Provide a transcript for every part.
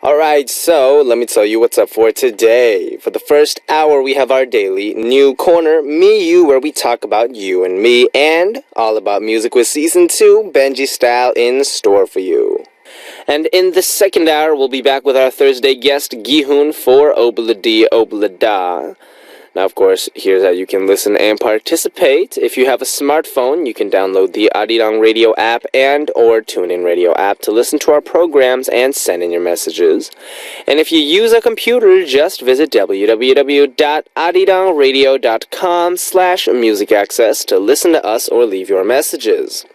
Alright, so let me tell you what's up for today. For the first hour, we have our daily new corner, Me You, where we talk about you and me, and all about music with Season 2, Benji style, in store for you. And in the second hour, we'll be back with our Thursday guest, Gihun, for Obladi Oblada. Now, of course, here's how you can listen and participate. If you have a smartphone, you can download the Arirang Radio app and or TuneIn Radio app to listen to our programs and send in your messages. And if you use a computer, just visit www.arirangradio.com/music access to listen to us or leave your messages.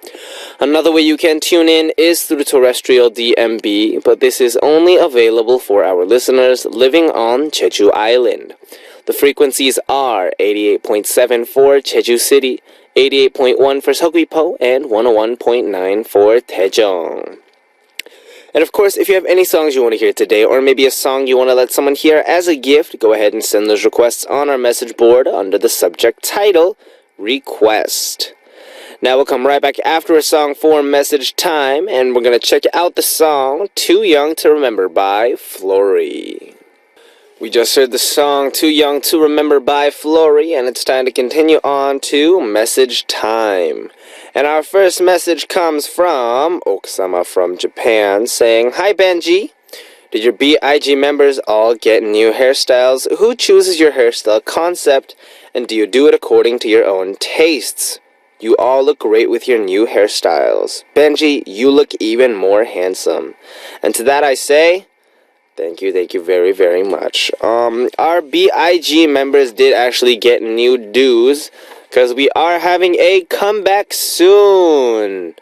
Another way you can tune in is through terrestrial DMB, but this is only available for our listeners living on Jeju Island. The frequencies are 88.7 for Jeju City, 88.1 for Seogwipo, and 101.9 for Daejeong. And of course, if you have any songs you want to hear today, or maybe a song you want to let someone hear as a gift, go ahead and send those requests on our message board under the subject title, Request. Now we'll come right back after a song for message time, and we're going to check out the song Too Young to Remember by Flory. We just heard the song Too Young to Remember by Flory, and it's time to continue on to message time. And our first message comes from Oksama from Japan saying, Hi Benji, did your BIG members all get new hairstyles? Who chooses your hairstyle concept, and do you do it according to your own tastes? You all look great with your new hairstyles. Benji, you look even more handsome. And to that I say, thank you very, very much. Our BIG members did actually get new dues, because we are having a comeback soon.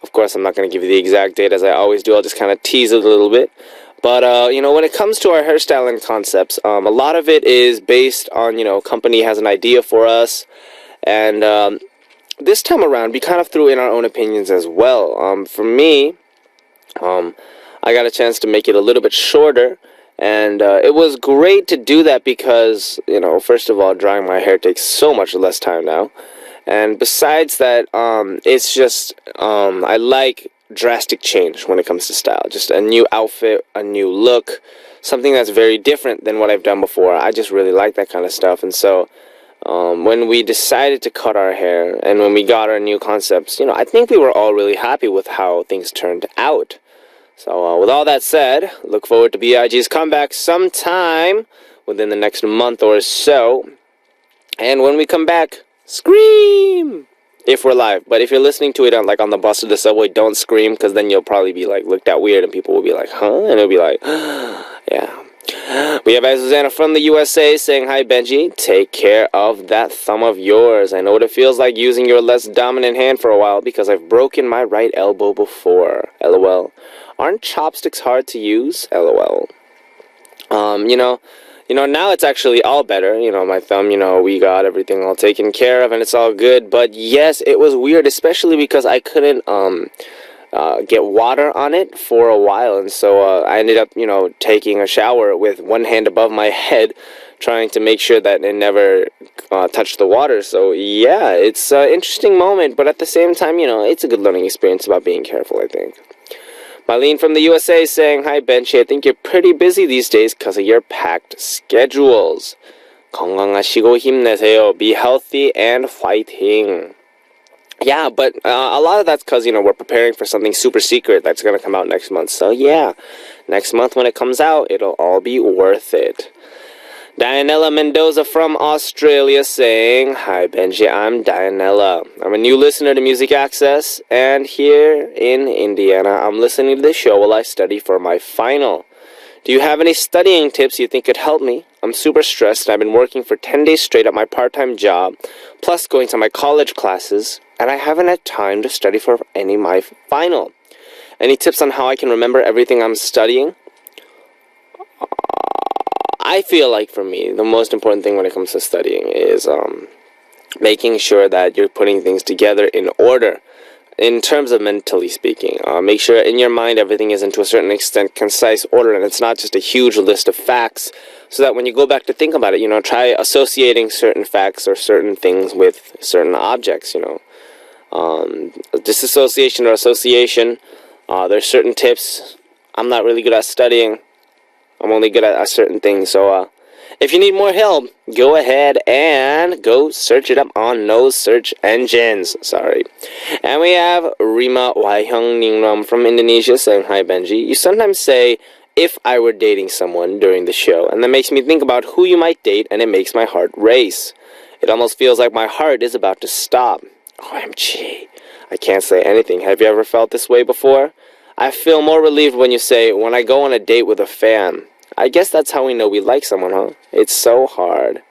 Of course, I'm not going to give you the exact date as I always do. I'll just kind of tease it a little bit. But, when it comes to our hairstyling concepts, a lot of it is based on, company has an idea for us. And this time around, we kind of threw in our own opinions as well. For me, I got a chance to make it a little bit shorter, and it was great to do that because, first of all, drying my hair takes so much less time now, and besides that, it's just, I like drastic change when it comes to style, just a new outfit, a new look, something that's very different than what I've done before. I just really like that kind of stuff, and so, when we decided to cut our hair, and when we got our new concepts, I think we were all really happy with how things turned out. So, with all that said, look forward to BIG's comeback sometime within the next month or so. And when we come back, scream! If we're live. But if you're listening to it on the bus or the subway, don't scream, because then you'll probably be, looked at weird, and people will be like, huh? And it'll be like, yeah. We have Susanna from the USA saying, Hi Benji, take care of that thumb of yours. I know what it feels like using your less dominant hand for a while because I've broken my right elbow before. LOL. Aren't chopsticks hard to use? LOL. Now it's actually all better. My thumb, we got everything all taken care of and it's all good. But yes, it was weird, especially because I couldn't, get water on it for a while. And so, I ended up, taking a shower with one hand above my head, trying to make sure that it never touched the water. So yeah, it's an interesting moment. But at the same time, it's a good learning experience about being careful, I think. Marlene from the USA saying, Hi Benji, I think you're pretty busy these days because of your packed schedules. 건강하시고 힘내세요. Be healthy and fighting. Yeah, but a lot of that's because, we're preparing for something super secret that's going to come out next month. So yeah, next month when it comes out, it'll all be worth it. Dianella Mendoza from Australia saying, Hi Benji, I'm Dianella. I'm a new listener to Music Access, and here in Indiana, I'm listening to this show while I study for my final. Do you have any studying tips you think could help me? I'm super stressed, and I've been working for 10 days straight at my part-time job, plus going to my college classes, and I haven't had time to study for my final. Any tips on how I can remember everything I'm studying? I feel like for me, the most important thing when it comes to studying is making sure that you're putting things together in order, in terms of mentally speaking. Make sure in your mind everything is, to a certain extent, concise order, and it's not just a huge list of facts, so that when you go back to think about it, try associating certain facts or certain things with certain objects, disassociation or association. There's certain tips I'm not really good at studying. I'm only good at certain things. So if you need more help, go ahead and go search it up on those search engines. Sorry. And we have Rima Waihyung Ningram from Indonesia saying, "Hi Benji, you sometimes say, if I were dating someone during the show, and that makes me think about who you might date, and it makes my heart race. It almost feels like my heart is about to stop. OMG. I can't say anything. Have you ever felt this way before? I feel more relieved when you say, when I go on a date with a fan. I guess that's how we know we like someone, huh? It's so hard."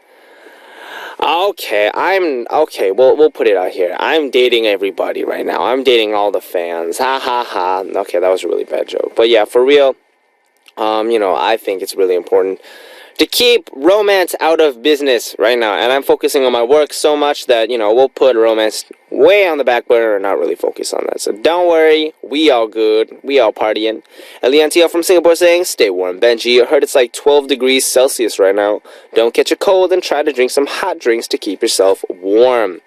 Okay, we'll put it out here. I'm dating everybody right now. I'm dating all the fans. Ha ha ha. Okay, that was a really bad joke. But yeah, for real, I think it's really important to keep romance out of business right now. And I'm focusing on my work so much that, we'll put romance way on the back burner and not really focus on that. So don't worry, we all good. We all partying. Eliantio from Singapore saying, "Stay warm, Benji. I heard it's like 12 degrees Celsius right now. Don't catch a cold and try to drink some hot drinks to keep yourself warm."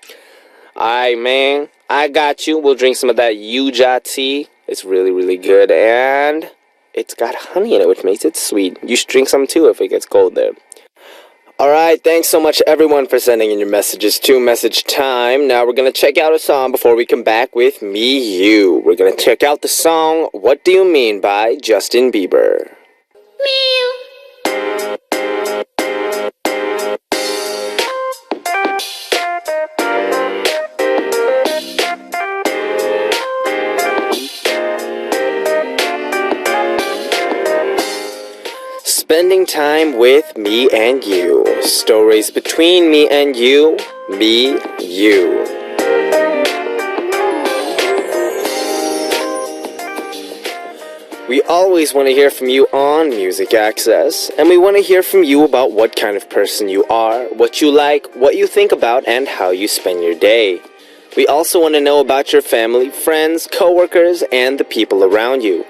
Alright, man. I got you. We'll drink some of that Yuja tea. It's really, really good. And it's got honey in it, which makes it sweet. You should drink some too if it gets cold there. Alright, thanks so much everyone for sending in your messages to Message Time. Now we're going to check out a song before we come back with Me You. We're going to check out the song What Do You Mean by Justin Bieber. Me You. Spending time with me and you. Stories between me and you. Me, you. We always want to hear from you on Music Access, and we want to hear from you about what kind of person you are, what you like, what you think about, and how you spend your day. We also want to know about your family, friends, coworkers, and the people around you.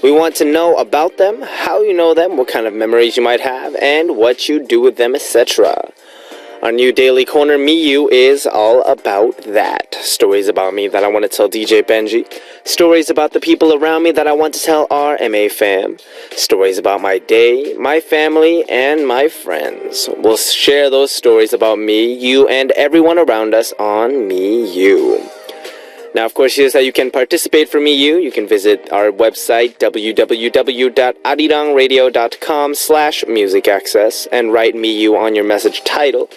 We want to know about them, how you know them, what kind of memories you might have, and what you do with them, etc. Our new daily corner, Me You, is all about that. Stories about me that I want to tell DJ Benji. Stories about the people around me that I want to tell our MA fam. Stories about my day, my family, and my friends. We'll share those stories about me, you, and everyone around us on Me You. Now, of course, here's how you can participate for Me You. You can visit our website, www.arirangradio.com/musicaccess, and write Me You on your message title.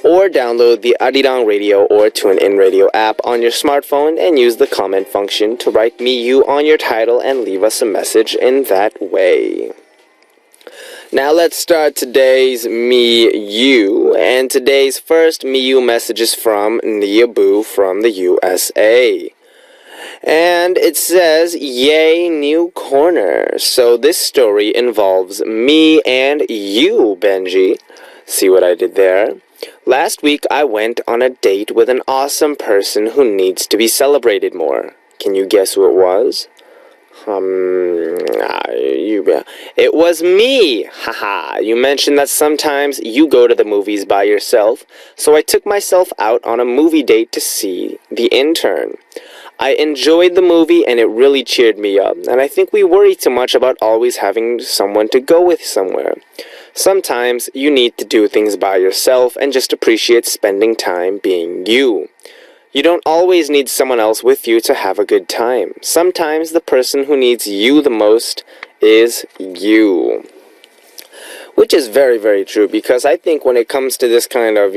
Or download the Arirang Radio or TuneIn Radio app on your smartphone and use the comment function to write Me You on your title and leave us a message in that way. Now let's start today's Me You, and today's first Me You message is from Niabu from the USA. And it says, "Yay, new corner." So this story involves me and you, Benji. See what I did there? Last week I went on a date with an awesome person who needs to be celebrated more. Can you guess who it was? It was me! Haha, you mentioned that sometimes you go to the movies by yourself, so I took myself out on a movie date to see The Intern. I enjoyed the movie and it really cheered me up, and I think we worry too much about always having someone to go with somewhere. Sometimes you need to do things by yourself and just appreciate spending time being you. You don't always need someone else with you to have a good time. Sometimes the person who needs you the most is you. Which is very, very true, because I think when it comes to this kind of,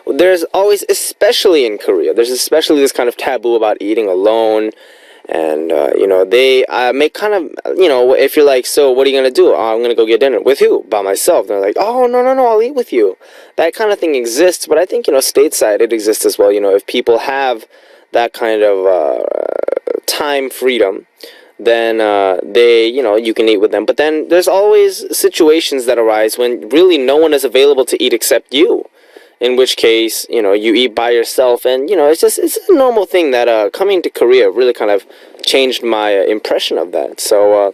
there's always, especially in Korea, there's especially this kind of taboo about eating alone. And, they make kind of, if you're like, "So what are you going to do?" "Oh, I'm going to go get dinner." "With who?" "By myself." They're like, "Oh, no, I'll eat with you." That kind of thing exists, but I think, stateside it exists as well. If people have that kind of time freedom, then you can eat with them. But then there's always situations that arise when really no one is available to eat except you. In which case, you eat by yourself, and, it's a normal thing that, coming to Korea really kind of changed my impression of that. So,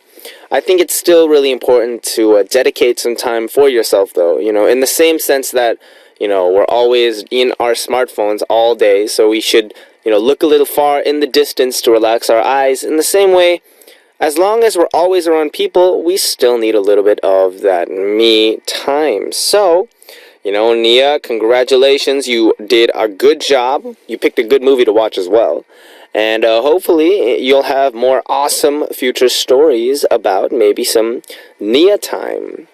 I think it's still really important to dedicate some time for yourself, though, in the same sense that, we're always in our smartphones all day, so we should, look a little far in the distance to relax our eyes. In the same way, As long as we're always around people, we still need a little bit of that me time. So, Nia, congratulations. You did a good job. You picked a good movie to watch as well. And hopefully, you'll have more awesome future stories about maybe some Nia time.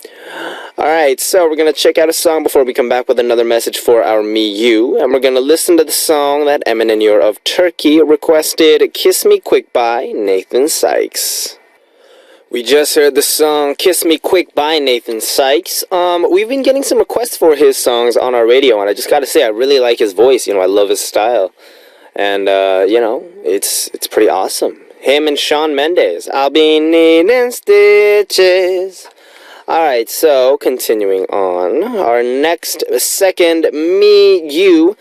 Alright, so we're going to check out a song before we come back with another message for our Me You. And we're going to listen to the song that Eminenure of Turkey requested, Kiss Me Quick by Nathan Sykes. We just heard the song Kiss Me Quick by Nathan Sykes. We've been getting some requests for his songs on our radio, and I just gotta say, I really like his voice. I love his style. And, it's pretty awesome. Him and Shawn Mendes. I'll be needing stitches. Alright, so, continuing on. Our next, second Me You.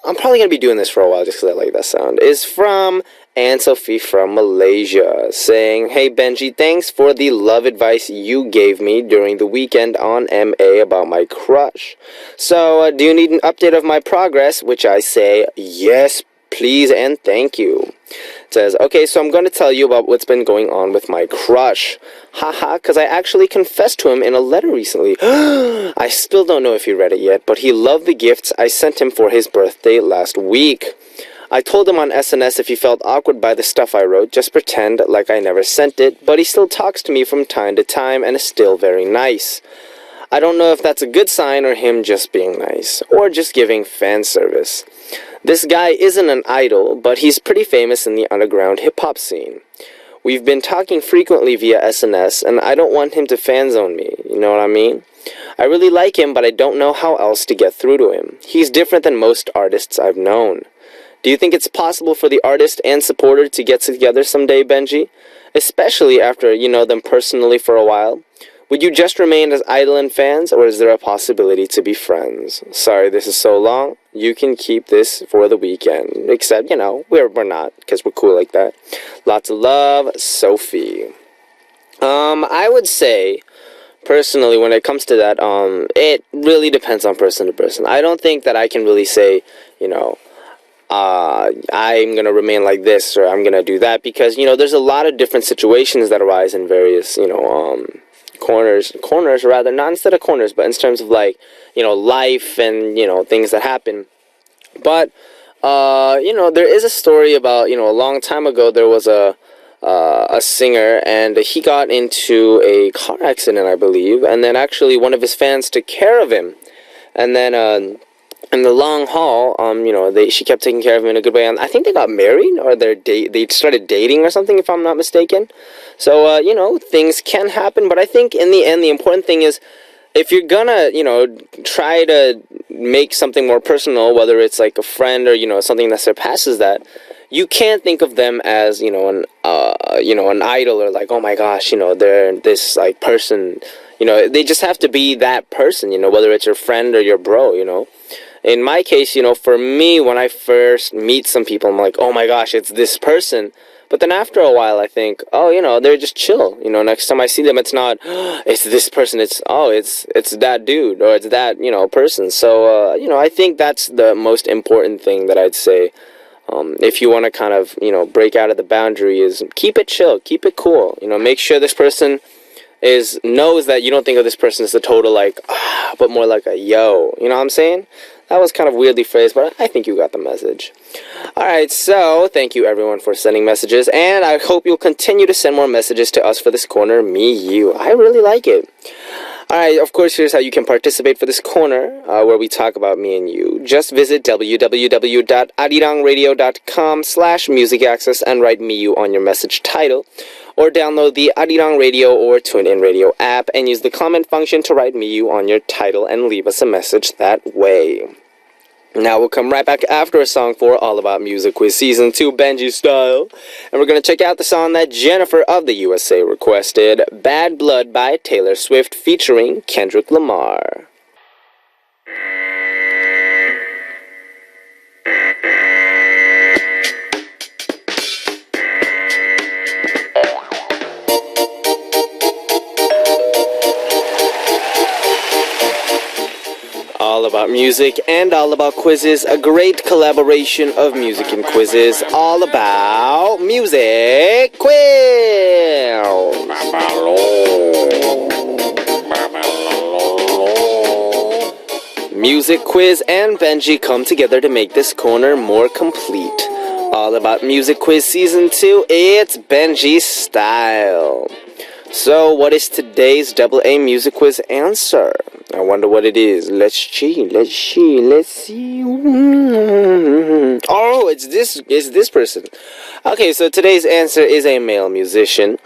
I'm probably going to be doing this for a while just because I like that sound. Is from Anne Sophie from Malaysia, saying, Hey Benji, thanks for the love advice you gave me during the weekend on MA about my crush. So, do you need an update of my progress? Which I say, yes, please and thank you. It says, okay, so I'm going to tell you about what's been going on with my crush. Haha, because I actually confessed to him in a letter recently. I still don't know if he read it yet, but he loved the gifts I sent him for his birthday last week. I told him on SNS if he felt awkward by the stuff I wrote, just pretend like I never sent it, but he still talks to me from time to time and is still very nice. I don't know if that's a good sign or him just being nice, or just giving fan service. This guy isn't an idol, but he's pretty famous in the underground hip-hop scene. We've been talking frequently via SNS, and I don't want him to fan zone me, you know what I mean? I really like him, but I don't know how else to get through to him. He's different than most artists I've known. Do you think it's possible for the artist and supporter to get together someday, Benji? Especially after you know them personally for a while? Would you just remain as idol and fans, or is there a possibility to be friends? Sorry this is so long. You can keep this for the weekend. Except, we're not, because we're cool like that. Lots of love, Sophie. I would say, personally, when it comes to that, it really depends on person to person. I don't think that I can really say, I'm going to remain like this, or I'm going to do that, because, there's a lot of different situations that arise in various, corners rather, not instead of corners, but in terms of life and, things that happen. But, there is a story about, a long time ago, there was a singer, and he got into a car accident, I believe, and then actually one of his fans took care of him, and then, in the long haul, she kept taking care of him in a good way, and I think they got married, or they started dating or something, if I'm not mistaken. So, things can happen, but I think in the end, the important thing is, if you're gonna, try to make something more personal, whether it's like a friend or, something that surpasses that, you can't think of them as, an idol, or like, oh my gosh, they're this, like, person, they just have to be that person, whether it's your friend or your bro, In my case, for me, when I first meet some people, I'm like, oh my gosh, it's this person. But then after a while, I think, oh, they're just chill. Next time I see them, it's not, it's this person. It's that dude, or it's that, person. So, I think that's the most important thing that I'd say. If you want to kind of, break out of the boundary, is keep it chill, keep it cool. Make sure this person knows that you don't think of this person as a total, like, but more like a yo. You know what I'm saying? That was kind of weirdly phrased, but I think you got the message. Alright, so thank you everyone for sending messages, and I hope you'll continue to send more messages to us for this corner, Me You. I really like it. Alright, of course, here's how you can participate for this corner, where we talk about me and you. Just visit www.arirangradio.com/music access and write Me You on your message title, or download the Arirang Radio or TuneIn Radio app and use the comment function to write Me You on your title and leave us a message that way. Now we'll come right back after a song for All About Music Quiz Season 2 Benji style. And we're going to check out the song that Jennifer of the USA requested, Bad Blood by Taylor Swift featuring Kendrick Lamar. all about music and all about quizzes, a great collaboration of music and quizzes, all about music quiz. Music quiz and Benji come together to make this corner more complete. All about music quiz season 2, it's Benji style. So, what is today's AA music quiz answer? I wonder what it is. Let's see. Oh, it's this person. Okay, so today's answer is a male musician.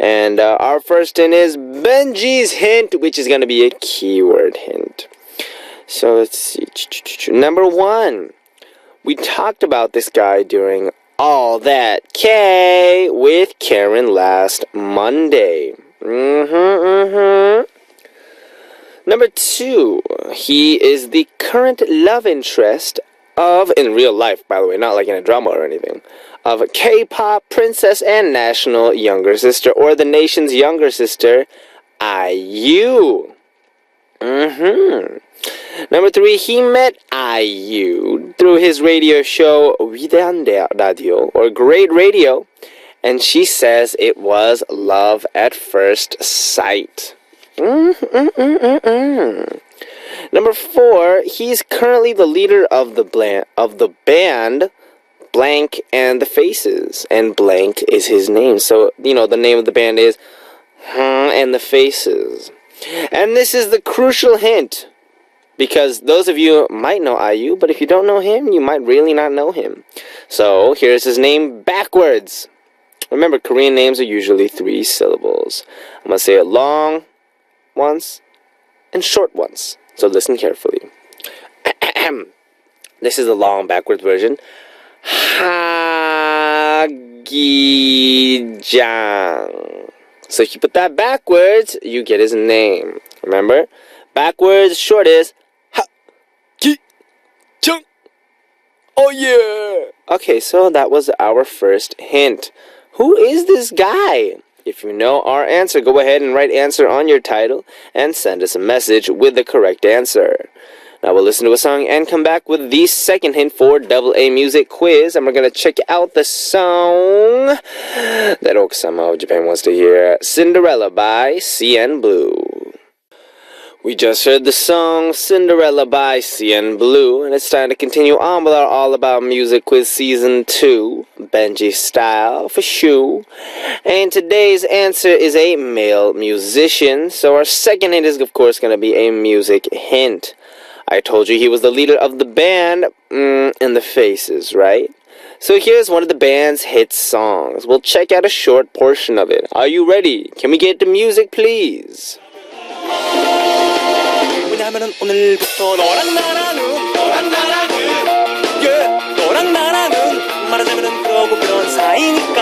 And our first hint is Benji's hint, which is going to be a keyword hint. So, let's see. Number 1. We talked about this guy during All That K with Karen last Monday. Number 2, he is the current love interest of, in real life, by the way, not like in a drama or anything, of K-pop princess and national younger sister, or the nation's younger sister, IU. Number 3, he met IU through his radio show 위대한 라디오, or Great Radio, and she says it was love at first sight. Number 4, he's currently the leader of the band Blank and the Faces, and Blank is his name. So, the name of the band is and the Faces. And this is the crucial hint, because those of you might know IU, but if you don't know him, you might really not know him. So, here's his name backwards. Remember, Korean names are usually 3 syllables. I'm going to say it long once and short once. So, listen carefully. This is the long backwards version. Hagijang. So, if you put that backwards, you get his name. Remember? Backwards, short is Ha-Gi-Jung. Oh yeah! Okay, so that was our first hint. Who is this guy? If you know our answer, go ahead and write answer on your title and send us a message with the correct answer. Now we'll listen to a song and come back with the second hint for AA music quiz. And we're going to check out the song that Okusama of Japan wants to hear, Cinderella by CN Blue. We just heard the song Cinderella by CN Blue, and it's time to continue on with our All About Music Quiz Season 2, Benji style for sure. And today's answer is a male musician, so our second hint is of course going to be a music hint. I told you he was the leader of the band In the Faces, right? So here's one of the band's hit songs. We'll check out a short portion of it. Are you ready? Can we get the music, please? 왜냐면은 오늘부터 너랑 나랑은 yeah, 너랑 나랑은 말하자면은 그러고 그런 사이니까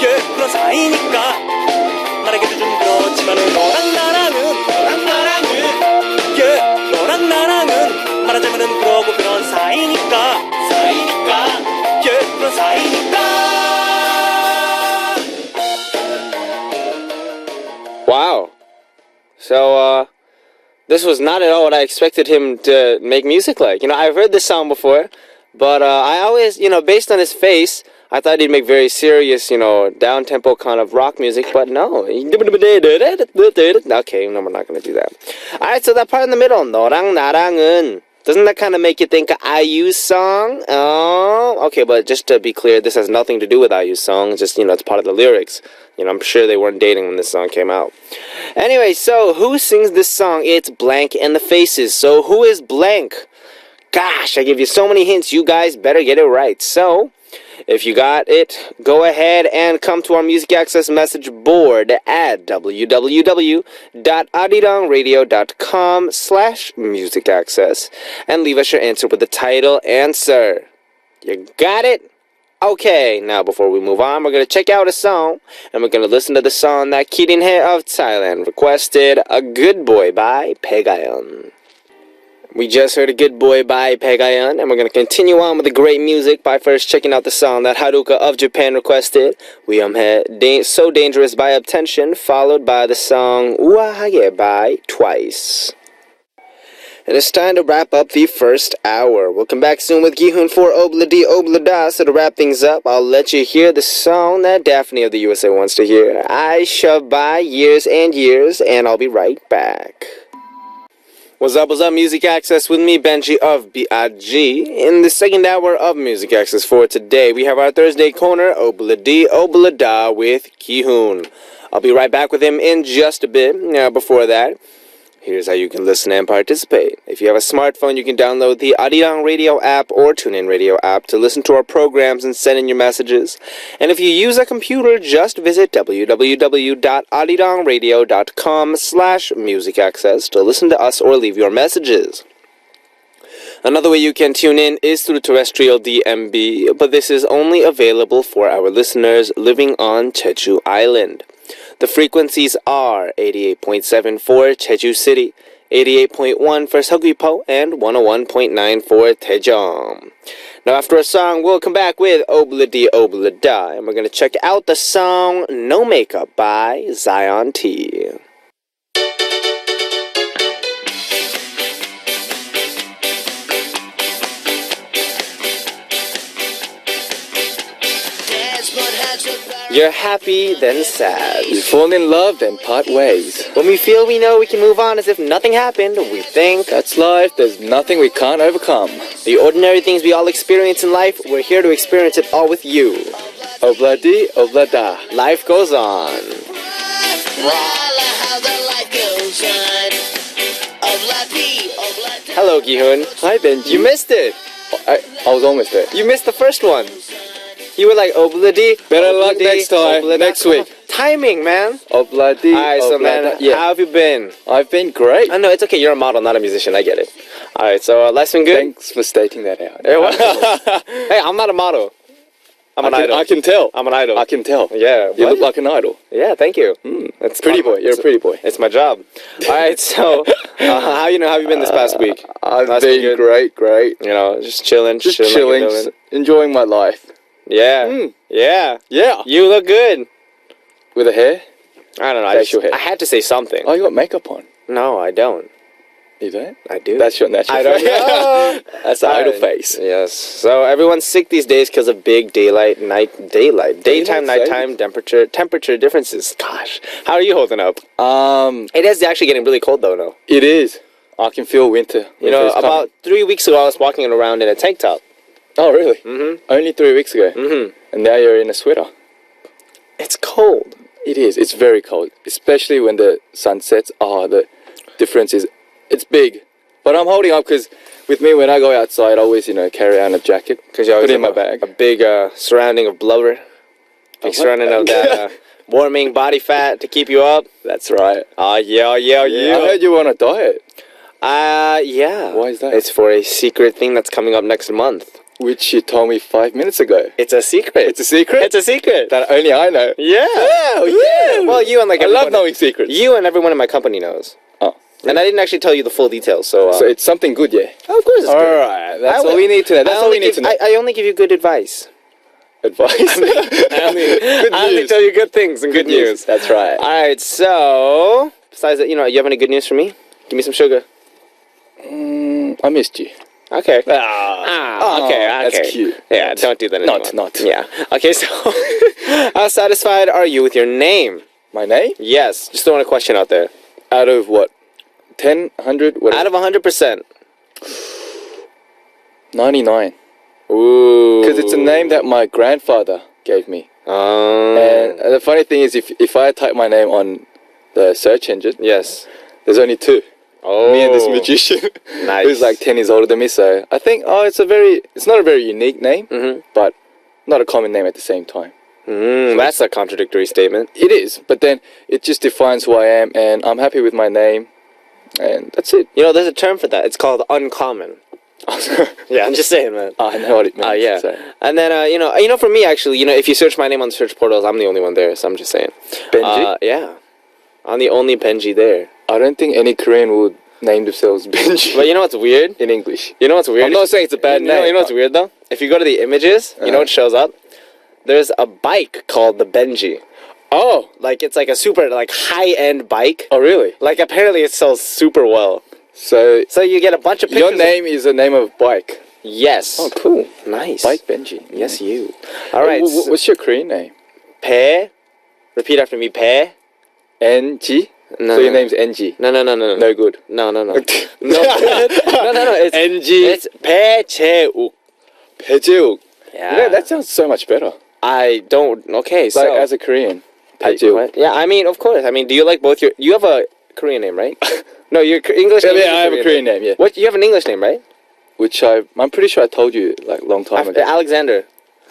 yeah, 그런 사이니까 말하기도 좀 그렇지만은 너랑 나랑은 yeah, 너랑 나랑은 말하자면은 그러고 그런 사이니까 yeah, 그런 사이니까. Wow. So, this was not at all what I expected him to make music like. I've heard this song before, but I always, based on his face, I thought he'd make very serious, down-tempo kind of rock music, but no. Okay, no, we're not going to do that. Alright, so that part in the middle, 너랑 나랑은, doesn't that kind of make you think of IU's song? Oh, okay, but just to be clear, this has nothing to do with IU's song. It's just, it's part of the lyrics. I'm sure they weren't dating when this song came out. Anyway, so who sings this song? It's Blank and the Faces. So who is Blank? Gosh, I give you so many hints. You guys better get it right. So, if you got it, go ahead and come to our Music Access message board at www.arirangradio.com/musicaccess and leave us your answer with the title answer. You got it? Okay, now before we move on, we're going to check out a song, and we're going to listen to the song that Kirin Hye of Thailand requested, A Good Boy by Baekhyun. We just heard A Good Boy by Baekhyun, and we're going to continue on with the great music by first checking out the song that Haruka of Japan requested, 위험해, So Dangerous by Obtention, followed by the song 우아하게 by Twice. And it's time to wrap up the first hour. We'll come back soon with Gihun for Obla Di Obla Da. So to wrap things up, I'll let you hear the song that Daphne of the USA wants to hear. I shove by years and years, and I'll be right back. What's up, Music Access with me, Benji of B.I.G. In the second hour of Music Access for today, we have our Thursday corner, Obla Di Obla Da with Gihun. I'll be right back with him in just a bit. Now, before that, here's how you can listen and participate. If you have a smartphone, you can download the Arirang Radio app or TuneIn Radio app to listen to our programs and send in your messages. And if you use a computer, just visit www.arirangradio.com/musicaccess to listen to us or leave your messages. Another way you can tune in is through terrestrial DMB, but this is only available for our listeners living on Jeju Island. The frequencies are 88.7 for Jeju City, 88.1 for Seogwipo, and 101.9 for Daejeon. Now after a song, we'll come back with Obla Di Obla Da, and we're going to check out the song No Makeup by Zion T. You're happy, then sad. You fall in love, then part ways. When we feel we know we can move on as if nothing happened, we think That's life, there's nothing we can't overcome. the ordinary things we all experience in life, we're here to experience it all with you. Obla di, obla da. Life goes on. Hello, Gihun. Hi, Benji. You missed it. I was almost there. You missed the first one. You were like, Obla Di. Better Obla luck Di, next time, Obla Da." next Come on. week. Timing, man. Obla di, Alright, so obla man, da. Yeah. how have you been? I've been great. I know, it's okay. You're a model, not a musician. I get it. Alright, so life's been good? Thanks for stating that out. Hey, what? Hey, I'm not a model. I'm an idol. I can tell. I'm an idol. I can tell. Yeah. You what? look like an idol. Yeah, thank you. That's pretty boy. You're a pretty boy. It's my job. All right, so how have you been this past week? I've Last been weekend? great. You know, just chilling, Just like chilling, you're doing. enjoying my life. Yeah, yeah. Yeah. You look good. With a hair? I don't know. Facial hair. I had to say something. Oh, you got makeup on. No, I don't. You don't? I do. That's your I don't face. know. That's the idol face. Yes. So everyone's sick these days because of big daytime, nighttime temperature differences. Gosh, how are you holding up? It is actually getting really cold though. No. It is. I can feel winter. You know, Winter's coming. about 3 weeks ago, I was walking around in a tank top. Oh, really? Mm-hmm. Only 3 weeks ago. Mm-hmm. And now you're in a sweater. It's cold. It is. It's very cold. Especially when the sun sets. Oh, the difference is... It's big. But I'm holding up because with me, when I go outside, I always, carry on a jacket. Because you always Put it in have my bag. a big surrounding of blubber. Big surrounding of that warming body fat to keep you up. That's right. Yeah. I heard you want a diet. Yeah. Why is that? It's for a secret thing that's coming up next month. Which you told me 5 minutes ago. It's a secret. It's a secret? It's a secret. That only I know. Yeah. Yeah. Well, you and I love knowing secrets. You and everyone in my company knows. Oh. And I didn't actually tell you the full details, so... So it's something good, yeah? of course it's good. Alright, that's all we need to know. That's all we need to know. I only give you good advice. Advice? I only tell you good things and good news. That's right. Alright, so... Besides that, you have any good news for me? Give me some sugar. I missed you. Okay. Okay. That's cute. Yeah, don't do that anymore. Not. Yeah. Okay, so... how satisfied are you with your name? My name? Yes. Just throwing a question out there. Out of what? 10, 100? What? Out of 100%. 99. Ooh. Because it's a name that my grandfather gave me. And the funny thing is, if I type my name on the search engine, yes, there's only two. Oh. Me and this magician, Nice. who's like 10 years older than me. So I think, it's not a very unique name, but not a common name at the same time. That's a contradictory statement. It is, but then it just defines who I am, and I'm happy with my name, and that's it. There's a term for that. It's called uncommon. Yeah, I'm just saying, man. I know what it means. Yeah. So. And then, for me, actually, if you search my name on the search portals, I'm the only one there, so I'm just saying. Benji? Yeah. I'm the only Benji there. I don't think any Korean would name themselves Benji. But you know what's weird? In English. You know what's weird? I'm not saying it's a bad name. You know what's weird, though? If you go to the images, you know what shows up? There's a bike called the Benji. Oh. Like, it's like a super, high-end bike. Oh, really? Like, apparently it sells super well. So So you get a bunch of pictures. your name is the name of a bike. Yes. Oh, cool. Nice. Bike Benji. Yes, you. All right. What's your Korean name? Pe. Repeat after me. Pe. NG? No, So your no. name's NG. No. No good. No. No. No. It's NG. It's Pecheuk. Pejeuk. Yeah. That sounds so much better. I don't. Okay. So Like as a Korean. I- Pejeuk. what? Yeah. I mean, of course. I mean, do you like both your? You have a Korean name, right? No, your English name. Yeah, is I have a Korean name, yeah. What? You have an English name, right? Which I'm pretty sure I told you like a long time ago. Alexander.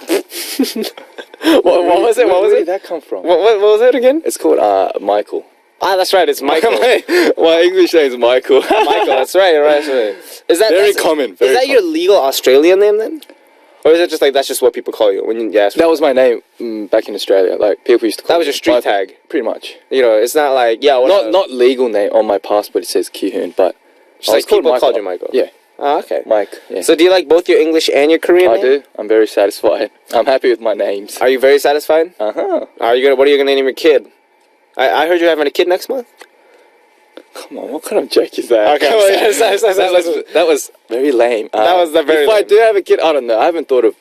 what was it? What was Where it? did that come from? What was it again? It's called Michael. Ah, that's right. It's Michael. My English name is Michael. Michael. That's right. That's right. Is that Very that's- common. Is Very that your legal Australian name then? Or is it just like that's just what people call you when you ask? That was my name back in Australia. Like people used to call That was me your street Michael. tag. Pretty much. You know, it's not like Not legal name on my passport. It says Ki-hoon, but just I like was called people called you Michael. Yeah, Oh, okay. Mike. Yeah. So do you like both your English and your Korean I name? do. I'm very satisfied. I'm happy with my names. Are you very satisfied? Uh-huh. Are you gonna? What are you gonna name your kid? I heard you're having a kid next month. Come on, what kind of joke is that? Okay, Come on, sorry. that was very lame. That was the very If I lame. do have a kid, I don't know. I haven't thought of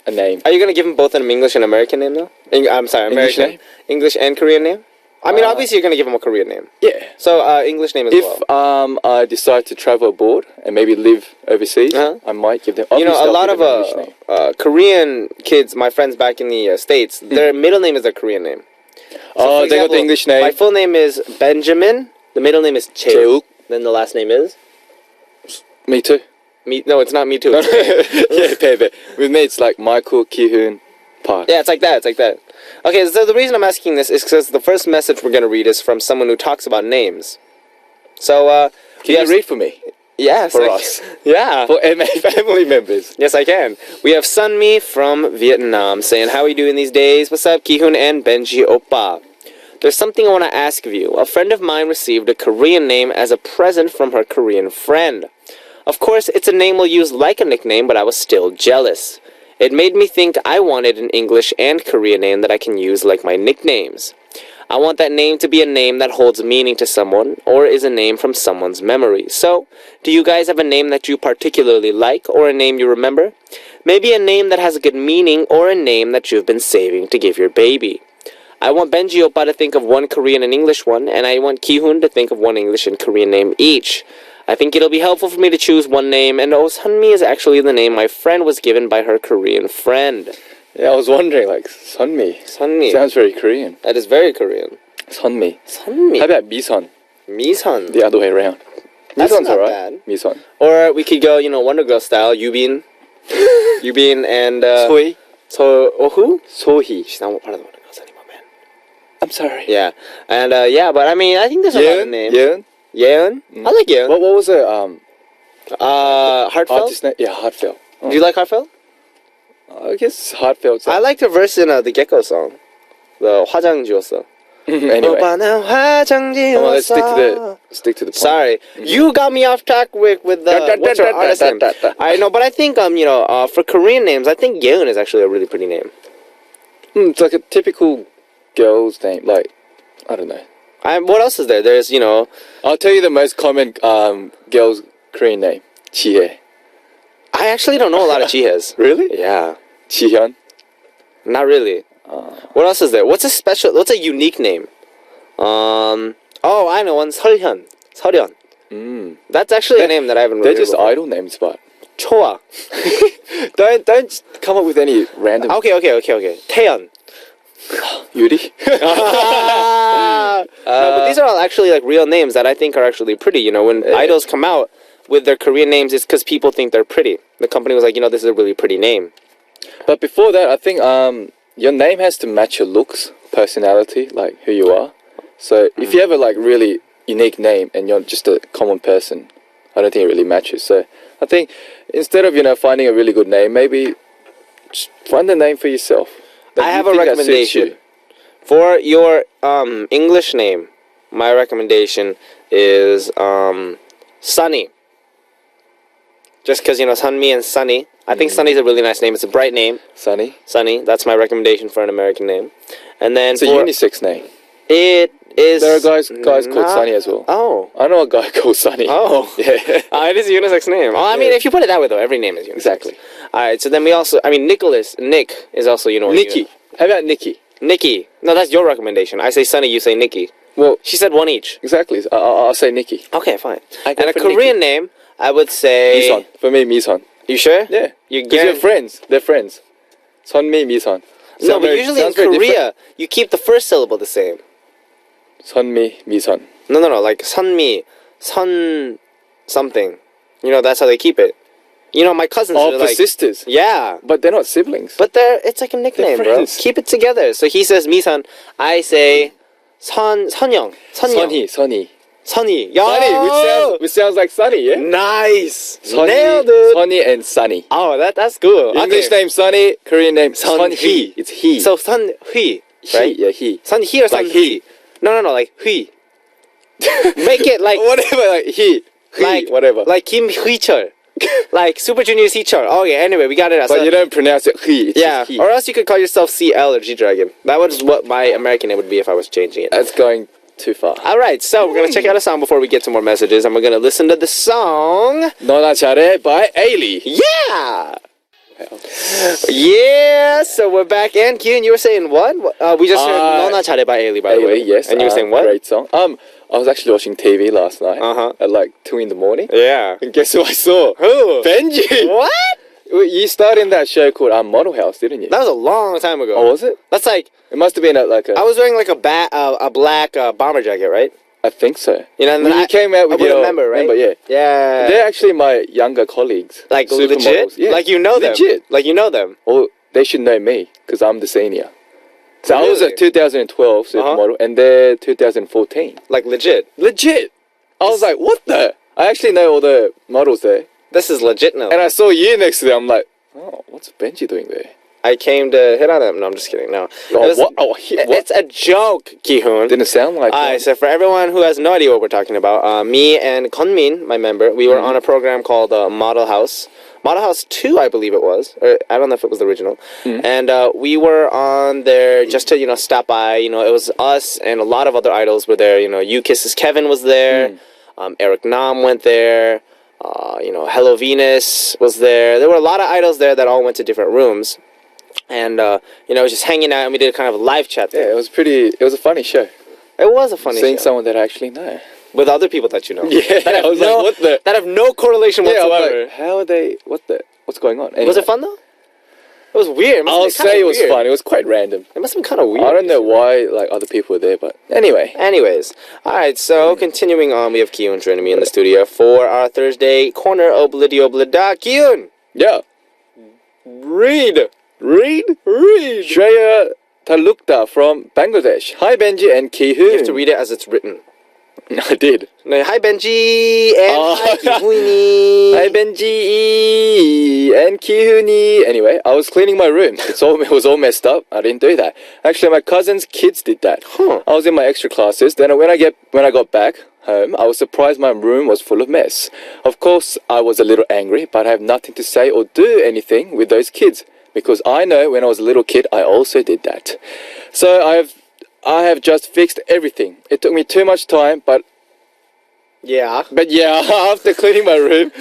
a name. Are you gonna give them both an English and American name though? I'm sorry, English American, name? English and Korean name. I mean, obviously you're gonna give them a Korean name. Yeah. So English name as If well. I decide to travel abroad and maybe live overseas, Uh-huh. I might give them. You know, obviously a I'll lot give of them an English name. Korean kids, my friends back in the States, their middle name is their Korean name. Oh, for they got the example, English name. My full name is Benjamin. The middle name is Cheuk. Cheuk. Then the last name is Me too. me. No, it's not me too. Yeah, baby. With me, it's like Michael Ki-hoon Park. Yeah, it's like that. It's like that. Okay, so the reason I'm asking this is because the first message we're gonna read is from someone who talks about names. So, Can you read for me? Yeah, For us? Yeah. For MA family members. Yes, I can. We have Sunmi from Vietnam saying, "How are you doing these days? What's up, Ki-hoon and Benji Oppa? There's something I want to ask of you. A friend of mine received a Korean name as a present from her Korean friend. Of course, it's a name we'll use like a nickname, but I was still jealous. It made me think I wanted an English and Korean name that I can use like my nicknames. I want that name to be a name that holds meaning to someone, or is a name from someone's memory. So, do you guys have a name that you particularly like, or a name you remember? Maybe a name that has a good meaning, or a name that you've been saving to give your baby. I want Benji Oppa to think of one Korean and English one, and I want Ki-hoon to think of one English and Korean name each. I think it'll be helpful for me to choose one name, and Sunmi is actually the name my friend was given by her Korean friend. Yeah, I was wondering, like, Sunmi. Sunmi. Sounds very Korean. That is very Korean. Sunmi. Sunmi. How about Misun? Misun. The other way around. That's Misun's not alright. bad. Misun. Or we could go, Wonder Girl style, Yubin. Yubin and... Sohee. who? Sohee. She's not part of the Wonder Girls anymore, man. I'm sorry. Yeah. And, but I mean, I think there's a lot of Yeon? names. Yeon? Yeon? I like Yeon. What was it? Heartfelt? Artist name? Yeah, Heartfelt. Oh. Do you like Heartfelt? I guess Heartfelt. I liked her verse in the Gecko song. The 화장 지웠어. Anyway. 오빠는 화장 Come on, let's 지웠어. stick to the point. Sorry, you got me off track with the what's her artist name? I know, but I think for Korean names, I think Yeon is actually a really pretty name. It's like a typical girl's name. Like, I don't know. What else is there? There's I'll tell you the most common girl's Korean name. Chihye. I actually don't know a lot of Jihaes. Really? Yeah, Jihyun. not really. What else is there? What's a unique name? I know one. 설현. That's actually a name that I haven't really They're just heard idol names, but before. Choa. don't just come up with any random. Okay. 태연. Yuri. No, but these are all actually like real names that I think are actually pretty. When idols come out with their Korean names, it's because people think they're pretty. The company was like, this is a really pretty name. But before that, I think your name has to match your looks, personality, like who you are. So if you have a like really unique name and you're just a common person, I don't think it really matches. So I think instead of finding a really good name, maybe just find a name for yourself. I have a recommendation for your English name. My recommendation is Sunny. Just because Sunmi and Sunny. I think Sunny's a really nice name. It's a bright name. Sunny. Sunny. That's my recommendation for an American name. And then It's a unisex name. it is... There are guys called not- Sunny as well. Oh. I know a guy called Sunny. Oh. Yeah. It is a unisex name. Oh, I mean, Yeah. if you put it that way, though, every name is unisex. Exactly. All right, so then we also... I mean, Nick is also, Nikki. How about Nikki? Nikki. No, that's your recommendation. I say Sunny, you say Nikki. Well, She said one each. exactly. I'll say Nikki. Okay, fine. I go And a for Korean name, I would say... Mison. For me, Mison. You sure? Yeah. You Because you're guarantee... friends. They're friends. Sunmi, Mison. No, but usually in Korea, you keep the first syllable the same. Sunmi, Mison. No, like Sunmi, Sun something. That's how they keep it. My cousins Oh, are for like... sisters. Yeah. But they're not siblings. But it's like a nickname, bro. friends. Keep it together. So he says Misan, I say Sunyoung. Sunny. Sunny. Yo! Sunny, which sounds like Sunny, yeah? Nice. Sunny, Nailed it. Sunny and Sunny. Oh, that's cool. English name Sunny, Korean name Sunhee. Sunhee. It's he. So Sunhee, right? Yeah, he. Sunhee or Like Sunhee? No, like Hui. Make it like Whatever, like he. like whatever. Like Kim Hui-chul. Like Super Junior's Hee-chul. Oh yeah, anyway, we got it. But you don't pronounce it he. It's Yeah, just he. or else you could call yourself CL or G-Dragon. That was what my American name would be if I was changing it. That's going too far. Alright, so we're going to check out a song before we get to more messages, and we're going to listen to the song... 너나 잘해 by Ailey. Yeah! Yeah, so we're back. And Kyun, you were saying what? We just heard 너나 잘해 by Ailey, by the way. Ailey, yes. And you were saying what? Great song. I was actually watching TV last night Uh-huh. at like 2 in the morning. Yeah. And guess who I saw? Who? Benji. What? You starred in that show called Model House, didn't you? That was a long time ago. Oh, was it? That's like... It must have been like a... I was wearing like a black bomber jacket, right? I think so. And When you came out with I would your remember, right? yeah. Yeah. They're actually my younger colleagues. Like legit? Supermodels. Yeah. Like you know them? Legit. Like you know them? Well, they should know me because I'm the senior. So I was Really? a 2012 supermodel and they're 2014. Like legit? Legit. I was like, what the? I actually know all the models there. This is legit now. And I saw you next to them. I'm like, oh, what's Benji doing there? I came to hit on them. No, I'm just kidding. No. Oh, what? Oh, what? It's a joke, Ki-hoon. Didn't sound like Alright, one. so for everyone who has no idea what we're talking about, me and Kunmin, my member, we were on a program called Model House. Model House 2, I believe it was. Or, I don't know if it was the original. And we were on there just to, stop by. It was us and a lot of other idols were there. You Kisses Kevin was there. Eric Nam went there. Hello Venus was there. There were a lot of idols there that all went to different rooms. And, was just hanging out and we did kind of a live chat there. Yeah, it was a funny show. It was a funny Seeing show. someone that I actually know. With other people that you know. Yeah, That have I was no, like, what the? That have no correlation Yeah, I whatsoever. was like, how are they? What's going on? Anyway, Was it fun though? It was weird. It must I'll have been kinda say it was weird. fun. It was quite random. It must have been kind of weird. I don't know why like other people were there, but anyway. Anyways, alright, so continuing on, we have Kyun joining me in the studio for our Thursday corner oblidi oblida. Kyun! Yeah. Read! Shreya Talukta from Bangladesh. Hi Benji and Ki-hoon. You have to read it as it's written. I did. No, hi Benji and hi Ki-hooni. Hi Benji and Ki-hooni. Anyway, I was cleaning my room. It was all messed up. I didn't do that. Actually, my cousin's kids did that. Huh. I was in my extra classes. Then when I got back home, I was surprised my room was full of mess. Of course, I was a little angry, but I have nothing to say or do anything with those kids because I know when I was a little kid, I also did that. So I have just fixed everything. It took me too much time, but Yeah. yeah, after cleaning my room,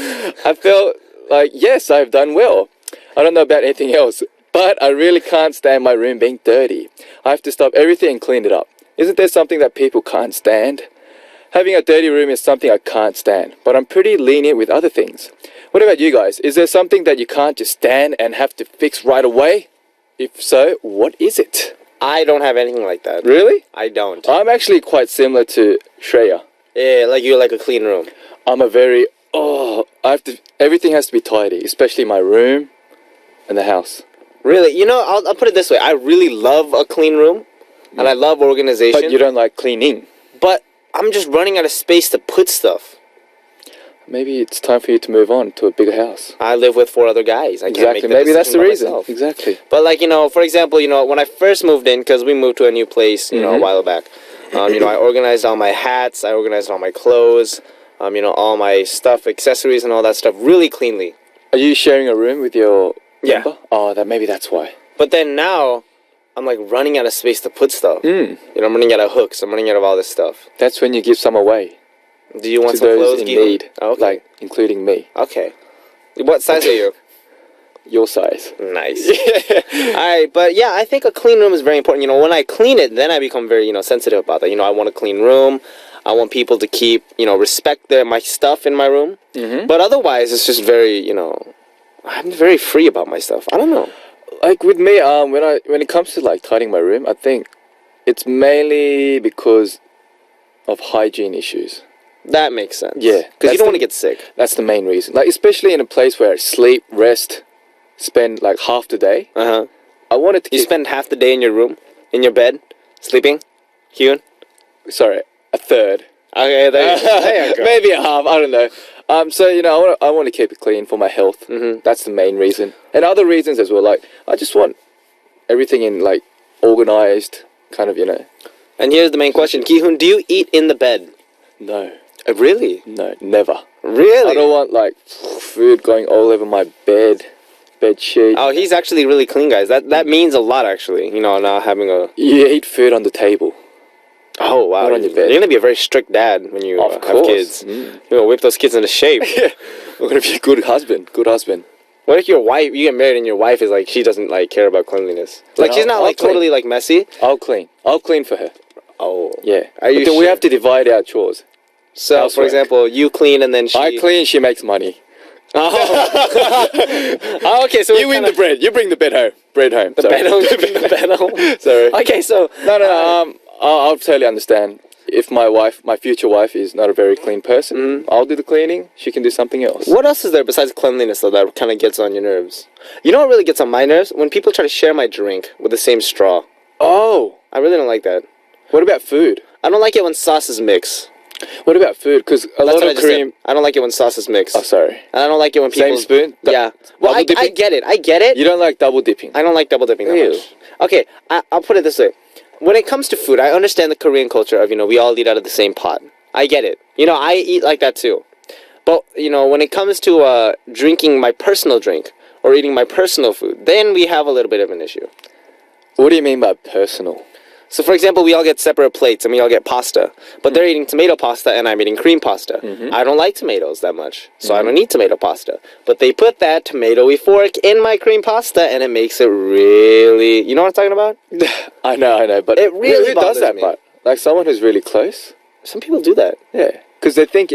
I felt like, yes, I've done well. I don't know about anything else, but I really can't stand my room being dirty. I have to stop everything and clean it up. Isn't there something that people can't stand? Having a dirty room is something I can't stand, but I'm pretty lenient with other things. What about you guys? Is there something that you can't just stand and have to fix right away? If so, what is it? I don't have anything like that. Really? I don't. I'm actually quite similar to Shreya. Yeah, like you like a clean room. I'm a very everything has to be tidy, especially my room and the house. Really? I'll put it this way. I really love a clean room. And I love organization. But you don't like cleaning. But I'm just running out of space to put stuff. Maybe it's time for you to move on to a bigger house. I live with 4 other guys. I can't make Exactly. the Maybe that's the decision by reason. myself. Exactly. But for example, when I first moved in, because we moved to a new place, a while back. I organized all my hats. I organized all my clothes. All my stuff, accessories, and all that stuff really cleanly. Are you sharing a room with your Yeah. member? Oh, maybe that's why. But then now, I'm like running out of space to put stuff. Mm. You know, I'm running out of hooks. I'm running out of all this stuff. That's when you give some away Do you want to some those clothes? in Gi-hoon? need, Oh, okay. like including me. Okay. What size are you? Your size. Nice. All right, but yeah, I think a clean room is very important. You know, when I clean it, then I become very, sensitive about that. You know, I want a clean room. I want people to keep, respect my stuff in my room. Mm-hmm. But otherwise, it's just very, I'm very free about my stuff. I don't know. Like with me, when it comes to like tidying my room, I think it's mainly because of hygiene issues. That makes sense. Yeah, Because you that's don't the- want to get sick. That's the main reason. Like especially in a place where I sleep, rest, spend like half the day. Uh-huh. I wanted to You keep, spend half the day in your room, in your bed, sleeping? Hyun? sorry, a third. Okay, there you go. Maybe a half. I don't know. So I want to keep it clean for my health. Mm-hmm. That's the main reason, and other reasons as well. Like I just want everything in like organized, kind of. And here's the main question. Ki-hoon, do you eat in the bed? No, Really? no, never. Really? I don't want like food going all over my bed sheet. Oh, he's actually really clean, guys. That means a lot, actually. Not having a... You eat food on the table. Oh, wow. Not on your bed. You're going to be a very strict dad when you Of have course. kids. Mm. You're going to whip those kids into shape. I'm gonna be a good husband. Good husband. What if you get married and your wife is like, she doesn't like care about cleanliness? Like, Then she's not I'll like clean. totally like messy? I'll clean. I'll clean for her. Oh. Yeah. Are you But then we sure? have to divide our chores. So, for Housework. example, you clean and then she... I clean. She makes money. Oh, okay, so You win the bread. You bring the bread home. Bread home. The Sorry. bed home. The bed home. Sorry. Okay, so... No. I'll totally understand. If my future wife, is not a very clean person, Mhm. I'll do the cleaning. She can do something else. What else is there besides cleanliness, though, that kind of gets on your nerves? You know what really gets on my nerves? When people try to share my drink with the same straw. Oh, I really don't like that. what about food? I don't like it when sauces mix. What about food? Because a That's lot what I of just cream. said. I don't like it when sauces mix. Oh, sorry. And I don't like it when people... Same spoon? Yeah. Well, Double I dipping? get it. I get it. You don't like double dipping. I don't like double dipping that Ew. much. Okay, I'll put it this way. When it comes to food, I understand the Korean culture of, we all eat out of the same pot. I get it. I eat like that too. But, when it comes to drinking my personal drink or eating my personal food, then we have a little bit of an issue. What do you mean by personal? So, for example, we all get separate plates and we all get pasta. But they're eating tomato pasta and I'm eating cream pasta. Mhm. I don't like tomatoes that much, so I don't eat tomato pasta. But they put that tomatoey fork in my cream pasta and it makes it really... You know what I'm talking about? I know, but It really who does bothers that? me. But like someone who's really close, Some people do that. yeah, because they think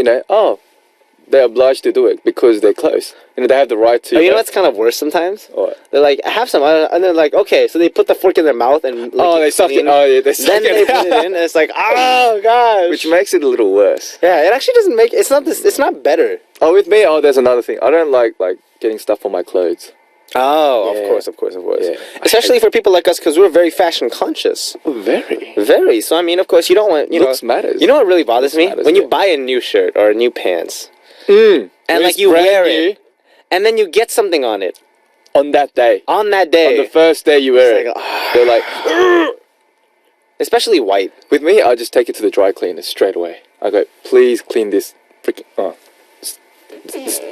they're obliged to do it because they're close. They have the right to. Oh, you know what's kind of worse sometimes? What? They're like, I have some, and they're like, okay, so they put the fork in their mouth and lick Oh, they suck it. clean. Oh, yeah, they suck Then they it. put it in, and it's like, oh gosh. Which makes it a little worse. Yeah, it actually doesn't make. It's not this. It's not better. Oh, with me, there's another thing. I don't like getting stuff on my clothes. Oh, Yeah. of course. Yeah. Especially for people like us, because we're very fashion conscious. Very. Very. So I mean, of course, you don't want Looks matters. You know what really bothers me? matters, When you yeah. buy a new shirt or a new pants, Mm. and like It's you brand wear new it, and then you get something on it on that day. on that day. On the first day you wear It's it, like, they're like. especially white. With me, I just take it to the dry cleaner straight away. I go, please clean this.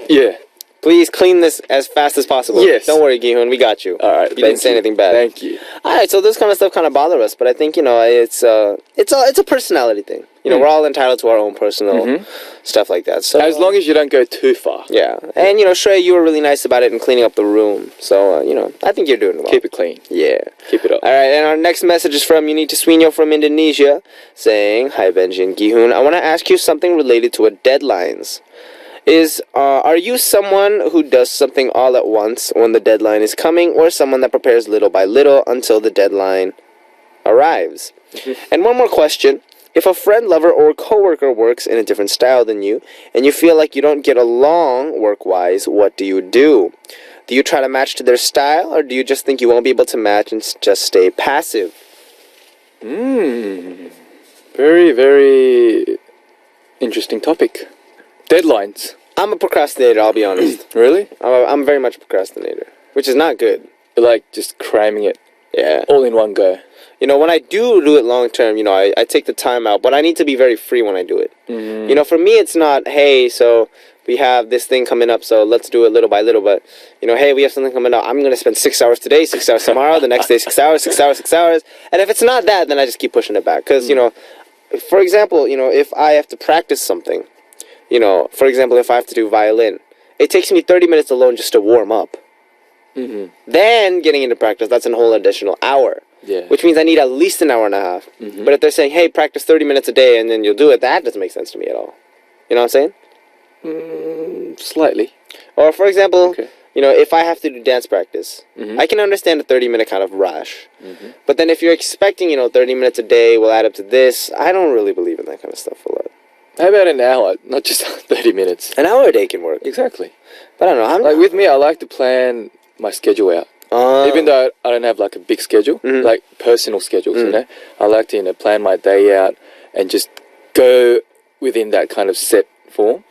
Yeah. Please clean this as fast as possible. Yes. Don't worry, Gi-hoon, we got you. All right. You didn't say anything bad. Thank you. All right, so this kind of stuff kind of bother us, but I think it's a personality thing. We're all entitled to our own personal stuff like that. So As long as you don't go too far, yeah, and Shrey, you were really nice about it and cleaning up the room. So I think you're doing well. keep it clean. Yeah. Keep it up. All right, and our next message is from Unita Swinyo from Indonesia, saying, "Hi Benji and Gi-hoon, I want to ask you something related to deadlines. Are you someone who does something all at once when the deadline is coming, or someone that prepares little by little until the deadline arrives?" And one more question. If a friend, lover, or coworker works in a different style than you, and you feel like you don't get along work-wise, what do you do? Do you try to match to their style, or do you just think you won't be able to match and just stay passive? Very, very interesting topic. Deadlines. I'm a procrastinator, I'll be honest. Really? I'm very much a procrastinator, which is not good. Like just cramming it Yeah. all in one go. When I do it long term, I take the time out, but I need to be very free when I do it. For me, it's not, hey, so we have this thing coming up, so let's do it little by little. But, hey, we have something coming up. I'm going to spend 6 hours today, 6 hours tomorrow, the next day 6 hours, 6 hours, 6 hours. And if it's not that, then I just keep pushing it back. Because, for example, if I have to practice something, for example, if I have to do violin, it takes me 30 minutes alone just to warm up. Mm-hmm. Then getting into practice, that's a whole additional hour. Yeah. Which means I need at least an hour and a half. Mm-hmm. But if they're saying, hey, practice 30 minutes a day and then you'll do it, that doesn't make sense to me at all. You know what I'm saying? Slightly. Or, for example, Okay. if I have to do dance practice, Mm-hmm. I can understand a 30-minute kind of rush. Mm-hmm. But then if you're expecting, 30 minutes a day will add up to this, I don't really believe in that kind of stuff a lot. How about an hour, not just 30 minutes? An hour a day can work. Exactly. But I don't know. I'm Like with me, I like to plan my schedule out. Even though I don't have like a big schedule, Mhm. like personal schedules, I like to plan my day out and just go within that kind of set form,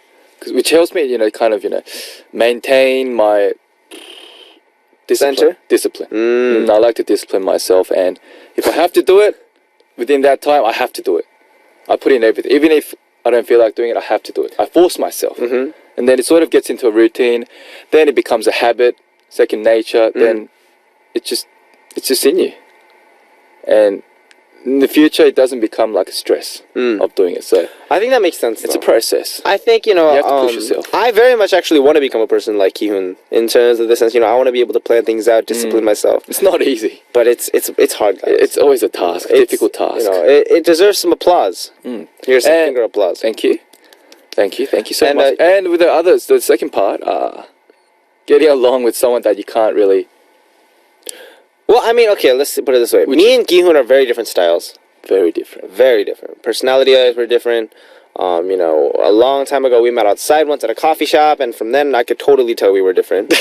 which helps me, kind of maintain my Center? discipline. I like to discipline myself, and if I have to do it within that time, I have to do it. I put in everything, even if I don't feel like doing it. I have to do it. I force myself, and then it sort of gets into a routine. Then it becomes a habit, second nature. Then it's just in you, and in the future, it doesn't become like a stress of doing it. So I think that makes sense. it's a though. process. I think, You have to push yourself. I very much actually want to become a person like Ki-hoon in terms of the sense, I want to be able to plan things out, discipline myself. It's not easy. But it's hard, guys. It's always a task, a difficult task. It deserves some applause. Here's some And- finger applause. Thank you so And, much. And with the others, the second part, getting along with someone that you can't really. Well, I mean, okay, let's put it this way. Which Me and Ki-hoon are very different styles. Very different. Very different. Personality-wise, we're different. A long time ago, we met outside once at a coffee shop, and from then, I could totally tell we were different.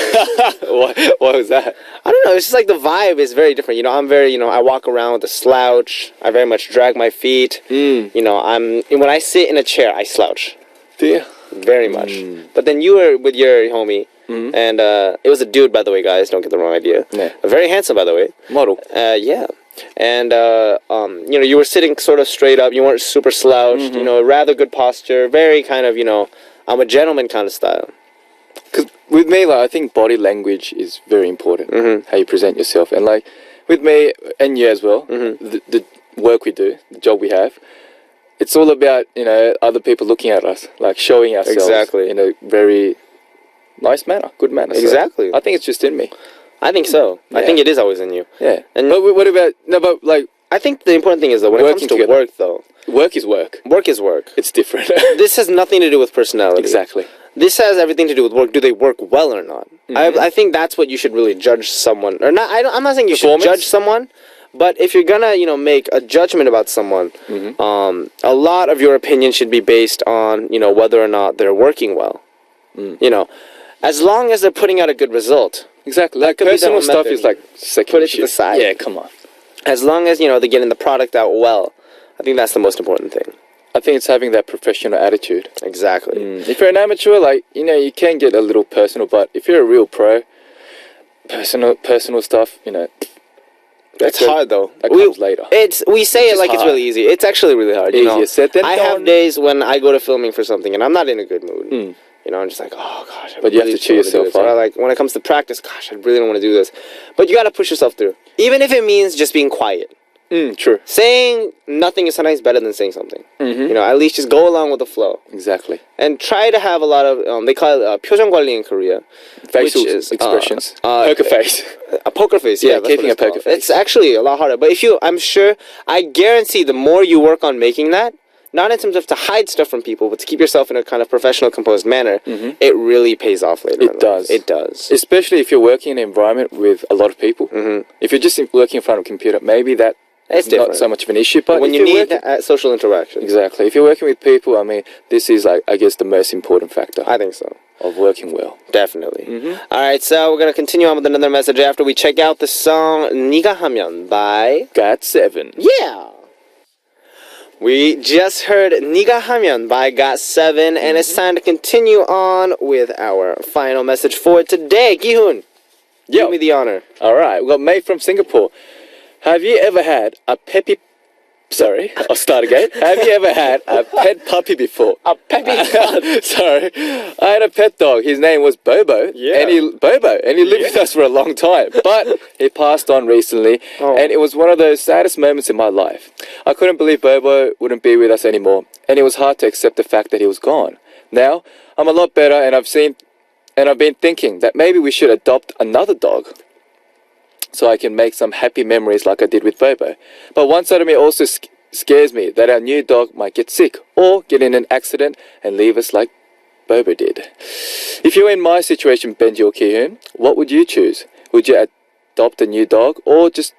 What was that? I don't know. It's just like the vibe is very different. I'm very, I walk around with a slouch. I very much drag my feet. When I sit in a chair, I slouch. Do you? Very much. But then you were with your homie, and it was a dude, by the way, guys. Don't get the wrong idea. Yeah. Very handsome, by the way. Model. Yeah. And, you were sitting sort of straight up. You weren't super slouched. Rather good posture. Very kind of, I'm a gentleman kind of style. Because with me, like, I think body language is very important. How you present yourself. And, like, with me, and you as well, the work we do, the job we have, it's all about, other people looking at us, like, showing ourselves Exactly. in a very nice manner, good manner. So Exactly. I think it's just in me. I think so. I Yeah. think it is always in you. Yeah. And- But what about, no, but, like, I think the important thing is, though, when it Working comes to together. work, though, work is work. work is work. It's different. This has nothing to do with personality. Exactly. This has everything to do with work. Do they work well or not? I think that's what you should really judge someone. Or not. I'm not saying you should Performance? judge someone, but if you're gonna, make a judgment about someone, a lot of your opinion should be based on, whether or not they're working well. As long as they're putting out a good result. Exactly. Like, could be personal that stuff method. is, like, second Put it to issue. the side. Yeah, come on. As long as, they're getting the product out well. I think that's the most important thing. I think it's having that professional attitude. Exactly. If you're an amateur, like, you can get a little personal, but if you're a real pro, personal stuff, It's hard though. that comes later. We say It's it like it's hard. really easy. It's actually really hard. Easier said than I have done. days when I go to filming for something and I'm not in a good mood. I'm just like, oh gosh. But you have to cheer don't wanna do yourself this. Or up. like when it comes to practice, gosh, I really don't want to do this. But you got to push yourself through, even if it means just being quiet. True. Saying nothing is sometimes better than saying something. At least just go along with the flow Exactly. and try to have a lot of. They call it 표정 관리 in Korea. Facial which is, expressions. Poker face. A poker face, Yeah, that's keeping what it's a poker called. face. It's actually a lot harder. But I guarantee the more you work on making that, not in terms of to hide stuff from people, but to keep yourself in a kind of professional, composed manner, it really pays off later. It does. It does. Especially if you're working in an environment with a lot of people. If you're just working in front of a computer, maybe that It's is not different. so much of an issue. But When if you you're need working- social interaction. Exactly. If you're working with people, I mean, this is, like, I guess, the most important factor I think so. of working well. Definitely. All right, so we're going to continue on with another message after we check out the song 네가 하면 by... GOT7. Yeah! We just heard 네가 하면 by GOT7, and it's time to continue on with our final message for today. Gi-hoon, Yo. give me the honor. All right, we got May from Singapore. Have you ever had a peppy Sorry, I'll start again. Have you ever had a pet puppy before? A puppy. Sorry, I had a pet dog. His name was Bobo. Yeah. And he lived with us for a long time. But he passed on recently, Oh. and it was one of those saddest moments in my life. I couldn't believe Bobo wouldn't be with us anymore, and it was hard to accept the fact that he was gone. Now I'm a lot better, and I've been thinking that maybe we should adopt another dog, so I can make some happy memories like I did with Bobo. But one side of me also scares me that our new dog might get sick or get in an accident and leave us like Bobo did. If you were in my situation, Benji or Ki-hoon, what would you choose? Would you adopt a new dog or just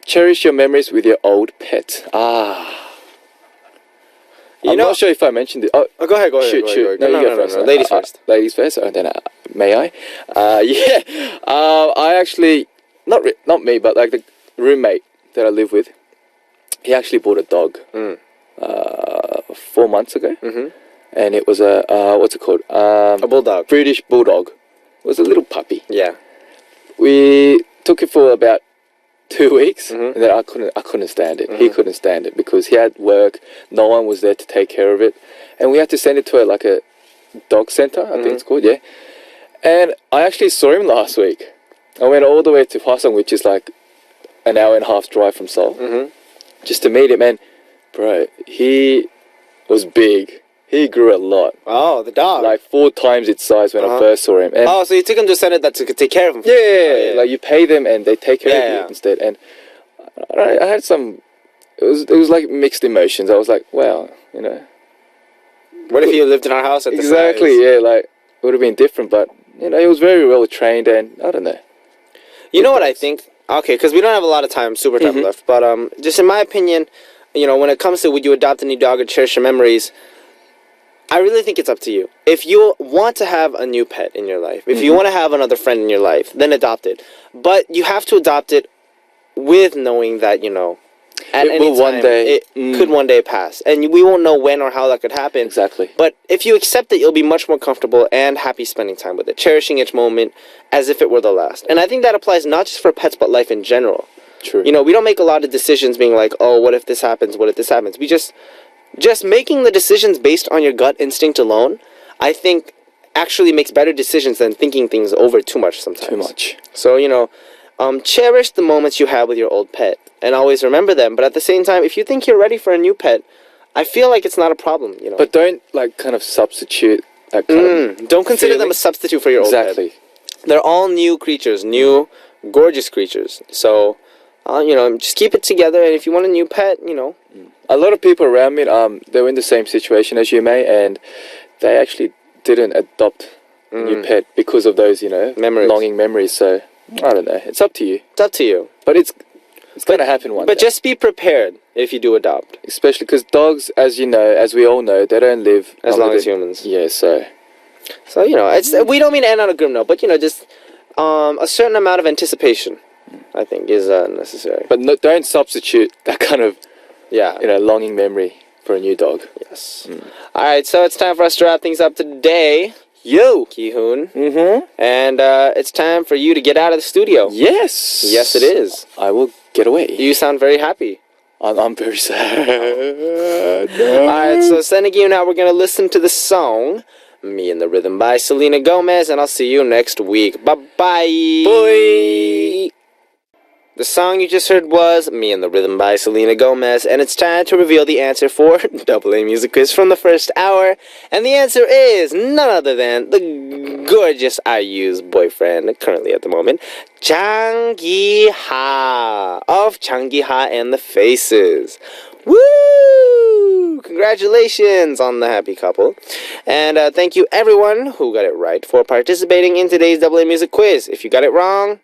cherish your memories with your old pet? I'm not sure if I mentioned it. Oh, Go ahead. shoot. No, you go first. Ladies first. Ladies first, and then may I? I actually, not me, but like the roommate that I live with, he actually bought a dog 4 months ago, and it was a what's it called? A bulldog. British bulldog. It was a little puppy. Yeah. We took it for about 2 weeks, and then I couldn't stand it. He couldn't stand it because he had work. No one was there to take care of it, and we had to send it to a dog center. I think it's called, yeah. And I actually saw him last week. I went all the way to Hwasong, which is like an hour and a half drive from Seoul, just to meet him. And bro, he was big. He grew a lot. Oh, the dog. Like 4 times its size when I first saw him. And so you took him to a center that to take care of him. yeah, like you pay them and they take care of Yeah. you instead. And I had some. It was like mixed emotions. I was like, wow, you know. What if you lived in our house at the Exactly. size? Yeah, like it would have been different, but you know, he was very well trained, and I don't know. You know what I think? Okay, because we don't have a lot of time, super time left. But just in my opinion, you know, when it comes to would you adopt a new dog or cherish your memories, I really think it's up to you. If you want to have a new pet in your life, if you want to have another friend in your life, then adopt it. But you have to adopt it with knowing that, you know, at It any will one time, day- it could one day pass. And we won't know when or how that could happen. Exactly. But if you accept it, you'll be much more comfortable and happy spending time with it, cherishing each moment as if it were the last. And I think that applies not just for pets, but life in general. True. You know, we don't make a lot of decisions being like, oh, what if this happens? What if this happens? We just making the decisions based on your gut instinct alone, I think actually makes better decisions than thinking things over too much sometimes. Too much. So, you know, cherish the moments you have with your old pet and always remember them. But at the same time, if you think you're ready for a new pet, I feel like it's not a problem, you know. But don't like kind of substitute that kind of Don't consider them feeling. a substitute for your old Exactly. pet. They're all new creatures, new, gorgeous creatures. So, you know, just keep it together. And if you want a new pet, you know. A lot of people around me, they were in the same situation as you, May, and they actually didn't adopt a new pet because of those, you know, Memories. longing memories. So I don't know. It's up to you, It's up to you. but it's gonna happen one But day. just be prepared if you do adopt. Especially because dogs, as you know, as we all know, they don't live As longer long as than- humans. Yeah, so So, you know, we don't mean to end on a grim note, but, you know, just a certain amount of anticipation, I think, is necessary. but no, don't substitute that kind of Yeah. longing memory for a new dog. Yes. All right, so it's time for us to wrap things up today. Yo. Ki-hoon. Mm-hmm. And it's time for you to get out of the studio. Yes. Yes, it is. I will get away. You sound very happy. I'm very sad. All right, so sending you now, we're going to listen to the song Me and the Rhythm by Selena Gomez, and I'll see you next week. Bye-bye. Bye. The song you just heard was Me and the Rhythm by Selena Gomez, and it's time to reveal the answer for Double A Music Quiz from the first hour. And the answer is none other than the gorgeous IU's boyfriend, currently at the moment, Jang Gi-ha of Jang Gi-ha and the Faces. Woo! Congratulations on the happy couple. And thank you everyone who got it right for participating in today's Double A Music Quiz. If you got it wrong,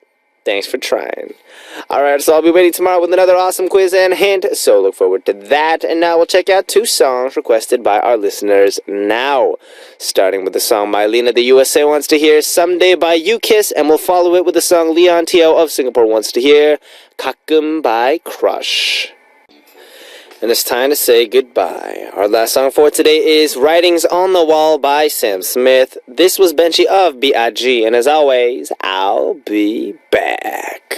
thanks for trying. Alright, so I'll be waiting tomorrow with another awesome quiz and hint, so look forward to that. And now we'll check out 2 songs requested by our listeners now. Starting with the song by Lena the USA wants to hear Someday by U-Kiss, and we'll follow it with the song Leon Teo of Singapore wants to hear 가끔 by Crush. And it's time to say goodbye. Our last song for today is Writings on the Wall by Sam Smith. This was Benji of B.I.G. And as always, I'll be back.